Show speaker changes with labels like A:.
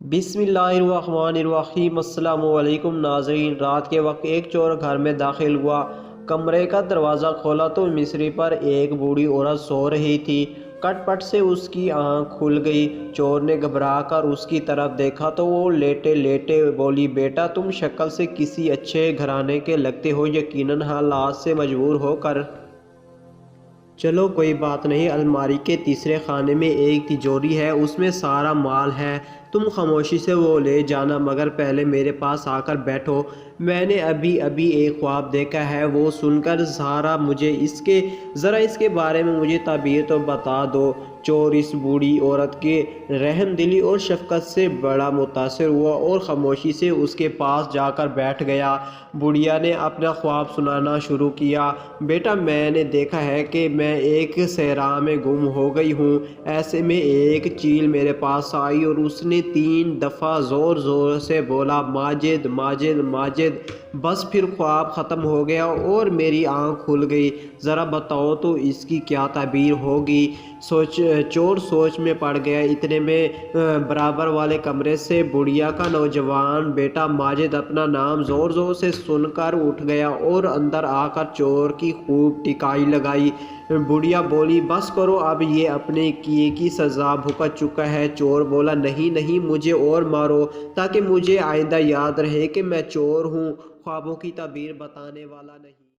A: بسم اللہ الرحمن الرحیم۔ السلام علیکم ناظرین۔ رات کے وقت ایک چور گھر میں داخل ہوا۔ کمرے کا دروازہ کھولا تو مصری پر ایک بوڑھی عورت سو رہی تھی۔ کٹ پٹ سے اس کی آنکھ کھل گئی۔ چور نے گھبرا کر اس کی طرف دیکھا تو وہ لیٹے لیٹے بولی، بیٹا تم شکل سے کسی اچھے گھرانے کے لگتے ہو، یقیناً حالات سے مجبور ہو کر چلو کوئی بات نہیں، الماری کے تیسرے خانے میں ایک تجوری ہے، اس میں سارا مال ہے، تم خاموشی سے وہ لے جانا، مگر پہلے میرے پاس آ کر بیٹھو، میں نے ابھی ایک خواب دیکھا ہے، وہ سن کر ذرا اس کے بارے میں مجھے تعبیر تو بتا دو۔ چور اس بوڑھی عورت کے رحم دلی اور شفقت سے بڑا متاثر ہوا اور خاموشی سے اس کے پاس جا کر بیٹھ گیا۔ بڑھیا نے اپنا خواب سنانا شروع کیا، بیٹا میں نے دیکھا ہے کہ میں ایک صحرا میں گم ہو گئی ہوں، ایسے میں ایک چیل میرے پاس آئی اور اس نے 3 دفعہ زور زور سے بولا، ماجد ماجد ماجد، بس پھر خواب ختم ہو گیا اور میری آنکھ کھل گئی، ذرا بتاؤ تو اس کی کیا تعبیر ہوگی؟ چور سوچ میں پڑ گیا۔ اتنے میں برابر والے کمرے سے بڑھیا کا نوجوان بیٹا ماجد اپنا نام زور زور سے سن کر اٹھ گیا اور اندر آ کر چور کی خوب ٹکائی لگائی۔ بڑھیا بولی، بس کرو، اب یہ اپنے کیے کی سزا بھگت چکا ہے۔ چور بولا، نہیں نہیں، مجھے اور مارو تاکہ مجھے آئندہ یاد رہے کہ میں چور ہوں، خوابوں کی تعبیر بتانے والا نہیں۔